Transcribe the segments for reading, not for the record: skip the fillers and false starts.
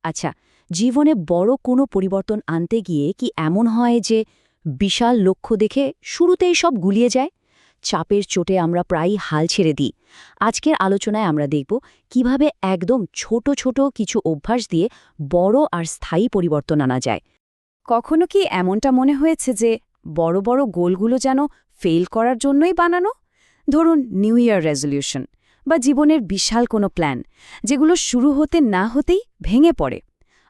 আচ্ছা, জীবনে বড় কোনো পরিবর্তন আনতে গিয়ে কি এমন হয় যে বিশাল লক্ষ্য দেখে শুরুতেই সব গুলিয়ে যায়? চাপের চোটে আমরা প্রায়ই হাল ছেড়ে দিই। আজকের আলোচনায় আমরা দেখব কিভাবে একদম ছোট ছোট কিছু অভ্যাস দিয়ে বড় আর স্থায়ী পরিবর্তন আনা যায়। কখনো কি এমনটা মনে হয়েছে যে বড় বড় গোলগুলো যেন ফেল করার জন্যই বানানো? ধরুন নিউ ইয়ার রেজলিউশন বা জীবনের বিশাল কোনো প্ল্যান, যেগুলো শুরু হতে না হতেই ভেঙে পড়ে।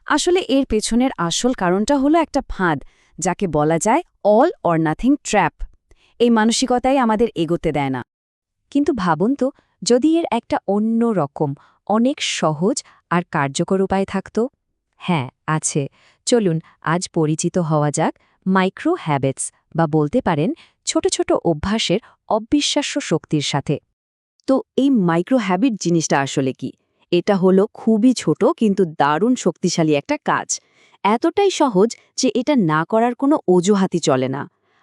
আসলে এর পেছনের আসল কারণটা হলো একটা ফাঁদ, যাকে বলা যায় অল অর নাথিং ট্র্যাপ। এই মানসিকতাই আমাদের এগোতে দেয় না। কিন্তু ভাবুন তো, যদি এর একটা অন্য রকম, অনেক সহজ আর কার্যকর উপায় থাকত। হ্যাঁ, আছে। চলুন আজ পরিচিত হওয়া যাক মাইক্রো হ্যাবিটস, বা বলতে পারেন ছোট ছোট অভ্যাসের অবিশ্বাস্য শক্তির সাথে। তো এই মাইক্রো হ্যাবিট জিনিসটা আসলে কি? এটা হলো খুবই ছোট কিন্তু দারুণ শক্তিশালী একটা কাজ। এতটাই সহজ যে এটা না করার কোনো অজুহাতই চলে না।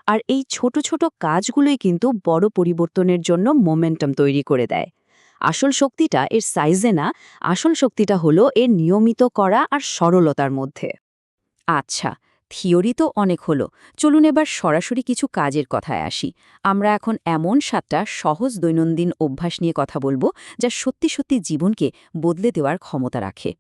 আর এই ছোট ছোট কাজগুলোই কিন্তু বড় পরিবর্তনের জন্য মোমেন্টাম তৈরি করে দেয়। আসল শক্তিটা এর সাইজে না, আসল শক্তিটা হলো এর নিয়মিত করা আর সরলতার মধ্যে। আচ্ছা, থিওরি তো অনেক হলো। চলুন এবার সরাসরি কিছু কাজের কথায় আসি। আমরা এখন এমন 7টা সহজ দৈনন্দিন অভ্যাস নিয়ে কথা বলবো, যা সত্যি সত্যি জীবনকে বদলে দেওয়ার ক্ষমতা রাখে।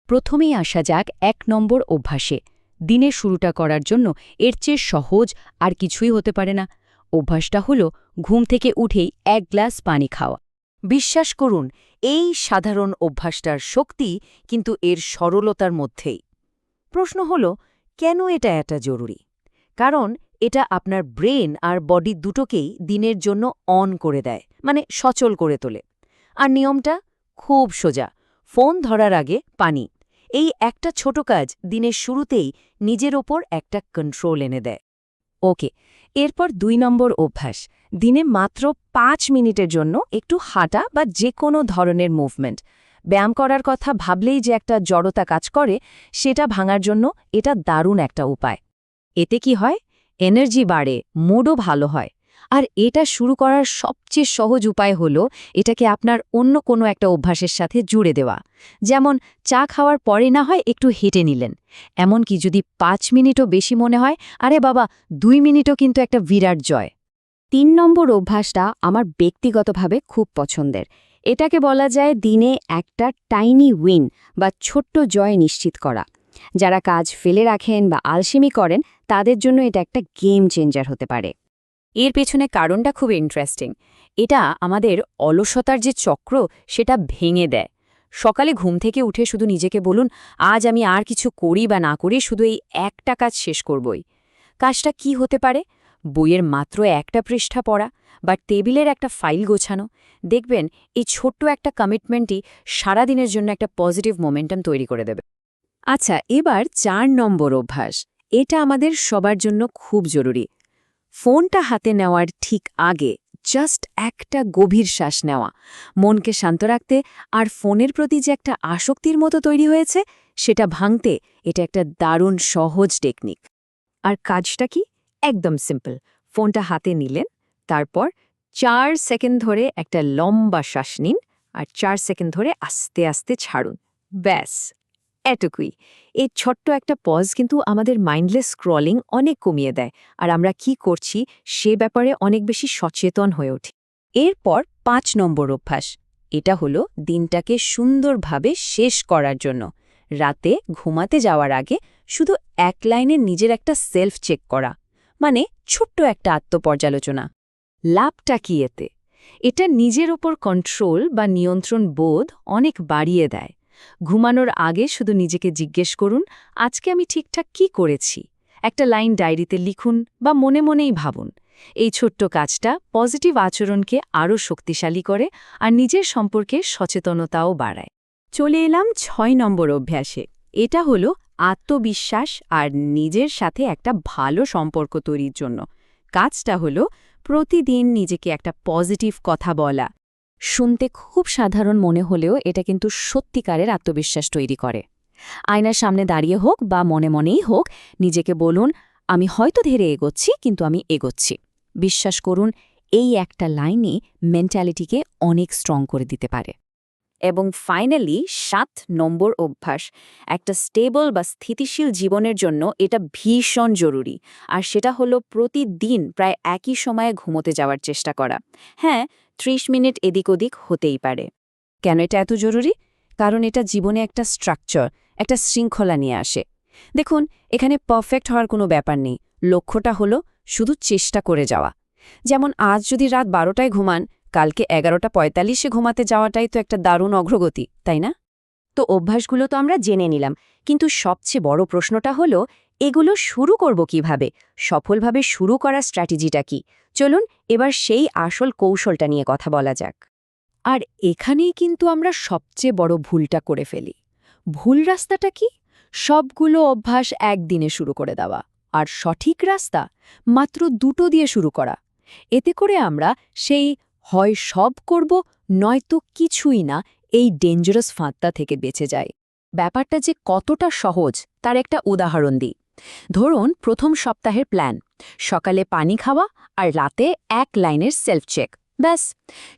প্রথমেই আসা যাক 1 নম্বর অভ্যাসে। দিনের শুরুটা করার জন্য এর চেয়ে সহজ আর কিছুই হতে পারে না। অভ্যাসটা হলো ঘুম থেকে উঠেই 1 গ্লাস পানি খাওয়া। বিশ্বাস করুন, এই সাধারণ অভ্যাসটার শক্তি কিন্তু এর সরলতার মধ্যেই। প্রশ্ন হলো, কেন এটা এত জরুরি? কারণ এটা আপনার ব্রেন আর বডি দুটোকেই দিনের জন্য অন করে দেয়, মানে সচল করে তোলে। আর নিয়মটা খুব সোজা। ফোন ধরার আগে পানি। এই একটা ছোট কাজ দিনের শুরুতেই নিজের ওপর একটা কন্ট্রোল এনে দেয়। ওকে, এরপর 2 নম্বর অভ্যাস। দিনে মাত্র 5 মিনিটের জন্য একটু হাঁটা বা যে কোনো ধরনের মুভমেন্ট। ব্যায়াম করার কথা ভাবলেই যে একটা জড়তা কাজ করে, সেটা ভাঙার জন্য এটা দারুণ একটা উপায়। এতে কি হয়? এনার্জি বাড়ে, মুডও ভালো হয়। আর এটা শুরু করার সবচেয়ে সহজ উপায় হলো এটাকে আপনার অন্য কোনো একটা অভ্যাসের সাথে জুড়ে দেওয়া। যেমন চা খাওয়ার পরে না হয় একটু হেঁটে নিলেন। এমনকি যদি 5 মিনিটও বেশি মনে হয়, আরে বাবা, 2 মিনিটও কিন্তু একটা বিরাট জয়। 3 নম্বর অভ্যাসটা আমার ব্যক্তিগতভাবে খুব পছন্দের। এটাকে বলা যায় দিনে একটা টাইনি উইন বা ছোট্ট জয় নিশ্চিত করা। যারা কাজ ফেলে রাখেন বা আলসেমি করেন, তাদের জন্য এটা একটা গেম চেঞ্জার হতে পারে। এর পেছনে কারণটা খুব ইন্টারেস্টিং। এটা আমাদের অলসতার যে চক্র, সেটা ভেঙে দেয়। সকালে ঘুম থেকে উঠে শুধু নিজেকে বলুন, আজ আমি আর কিছু করি বা না করি, শুধু এই একটা কাজ শেষ করবই। কাজটা কি হতে পারে? বইয়ের মাত্র একটা পৃষ্ঠা পড়া বা টেবিলের একটা ফাইল গোছানো। দেখবেন এই ছোট্ট একটা কমিটমেন্টই সারাদিনের জন্য একটা পজিটিভ মোমেন্টাম তৈরি করে দেবে। আচ্ছা, এবার 4 নম্বর অভ্যাস। এটা আমাদের সবার জন্য খুব জরুরি। ফোনটা হাতে নেওয়ার ঠিক আগে জাস্ট একটা গভীর শ্বাস নেওয়া, মনকে শান্ত রাখতে। আর ফোনের প্রতি যে একটা আসক্তির মতো তৈরি হয়েছে, সেটা ভাঙতে এটা একটা দারুণ সহজ টেকনিক। আর কাজটা কি? একদম সিম্পল। ফোনটা হাতে নিলেন, তারপর 4 সেকেন্ড ধরে একটা লম্বা শ্বাস নিন, আর 4 সেকেন্ড ধরে আস্তে আস্তে ছাড়ুন। ব্যাস, এটুকুই। এই ছোট্ট একটা পজ কিন্তু আমাদের মাইন্ডলেস স্ক্রলিং অনেক কমিয়ে দেয়, আর আমরা কি করছি সে ব্যাপারে অনেক বেশি সচেতন হয়ে উঠি। এরপর 5 নম্বর অভ্যাস। এটা হলো দিনটাকে সুন্দরভাবে শেষ করার জন্য। রাতে ঘুমাতে যাওয়ার আগে শুধু 1 লাইনে নিজের একটা সেলফ চেক করা, মানে ছোট্ট একটা আত্মপর্যালোচনা। লাভটা কি এতে? এটা নিজের ওপর কন্ট্রোল বা নিয়ন্ত্রণ বোধ অনেক বাড়িয়ে দেয়। ঘুমানোর আগে শুধু নিজেকে জিজ্ঞেস করুন, আজকে আমি ঠিকঠাক কি করেছি? একটা লাইন ডায়েরিতে লিখুন বা মনে মনেই ভাবুন। এই ছোট্ট কাজটা পজিটিভ আচরণকে আরও শক্তিশালী করে আর নিজের সম্পর্কে সচেতনতাও বাড়ায়। চলে এলাম 6 নম্বর অভ্যাসে। এটা হলো আত্মবিশ্বাস আর নিজের সাথে একটা ভালো সম্পর্ক তৈরির জন্য। কাজটা হলো প্রতিদিন নিজেকে একটা পজিটিভ কথা বলা। শুনতে খুব সাধারণ মনে হলেও এটা কিন্তু সত্যিকারের আত্মবিশ্বাস তৈরি করে। আয়নার সামনে দাঁড়িয়ে হোক বা মনে মনেই হোক, নিজেকে বলুন, আমি হয়তো ধীরে এগোচ্ছি, কিন্তু আমি এগোচ্ছি। বিশ্বাস করুন, এই একটা লাইনই মেন্টালিটিকে অনেক স্ট্রং করে দিতে পারে। এবং ফাইনালি 7 নম্বর অভ্যাস, একটা স্টেবল বা স্থিতিশীল জীবনের জন্য এটা ভীষণ জরুরি, আর সেটা হলো প্রতিদিন প্রায় একই সময়ে ঘুমোতে যাওয়ার চেষ্টা করা। হ্যাঁ, 30 মিনিট এদিক ওদিক হতেই পারে। কেন এটা এত জরুরি? কারণ এটা জীবনে একটা স্ট্রাকচার, একটা শৃঙ্খলা নিয়ে আসে। দেখুন, এখানে পারফেক্ট হওয়ার কোনো ব্যাপার নেই, লক্ষ্যটা হলো শুধু চেষ্টা করে যাওয়া। যেমন আজ যদি রাত 12টায় ঘুমান, কালকে 11:45-এ ঘুমাতে যাওয়াটাই তো একটা দারুণ অগ্রগতি, তাই না? তো অভ্যাসগুলো তো আমরা জেনে নিলাম, কিন্তু সবচেয়ে বড় প্রশ্নটা হলো এগুলো শুরু করব কিভাবে? সফলভাবে শুরু করার স্ট্র্যাটেজিটা কি? চলুন এবার সেই আসল কৌশলটা নিয়ে কথা বলা যাক। আর এখানেই কিন্তু আমরা সবচেয়ে বড় ভুলটা করে ফেলি। ভুল রাস্তাটা কি? সবগুলো অভ্যাস একদিনে শুরু করে দেওয়া, আর সঠিক রাস্তা মাত্র 2টো দিয়ে শুরু করা। এতে করে আমরা সেই হয় সব করব নয়তো কিছুই না, এই ডেঞ্জারাস ফাঁদটা থেকে বেঁচে যাই। ব্যাপারটা যে কতটা সহজ তার একটা উদাহরণ দিই। ধরুন, প্রথম সপ্তাহের প্ল্যান, সকালে পানি খাওয়া আর রাতে 1 লাইনের সেলফ চেক। ব্যাস,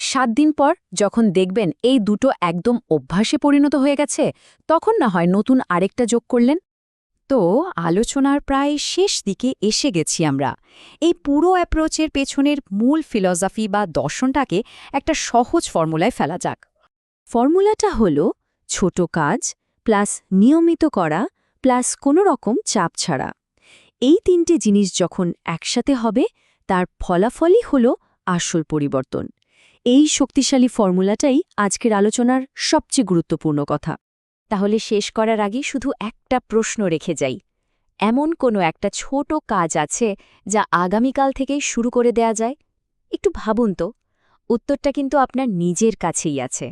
7 দিন পর যখন দেখবেন এই দুটো একদম অভ্যাসে পরিণত হয়ে গেছে, তখন না হয় নতুন আরেকটা যোগ করলেন। তো আলোচনার প্রায় শেষ দিকে এসে গেছি আমরা। এই পুরো অ্যাপ্রোচের পেছনের মূল ফিলসফি বা দর্শনটাকে একটা সহজ ফর্মুলায় ফেলা যাক। ফর্মুলাটা হলো ছোট কাজ প্লাস নিয়মিত করা প্লাস কোনো রকম চাপ ছাড়া। এই 3টে জিনিস যখন একসাথে হবে, তার ফলাফলই হলো আসল পরিবর্তন। এই শক্তিশালী ফর্মুলাটাই আজকের আলোচনার সবচেয়ে গুরুত্বপূর্ণ কথা। তাহলে শেষ করার আগে শুধু একটা প্রশ্ন রেখে যাই। এমন কোনো একটা ছোট কাজ আছে যা আগামীকাল থেকেই শুরু করে দেয়া যায়? একটু ভাবুন তো, উত্তরটা কিন্তু আপনার নিজের কাছেই আছে।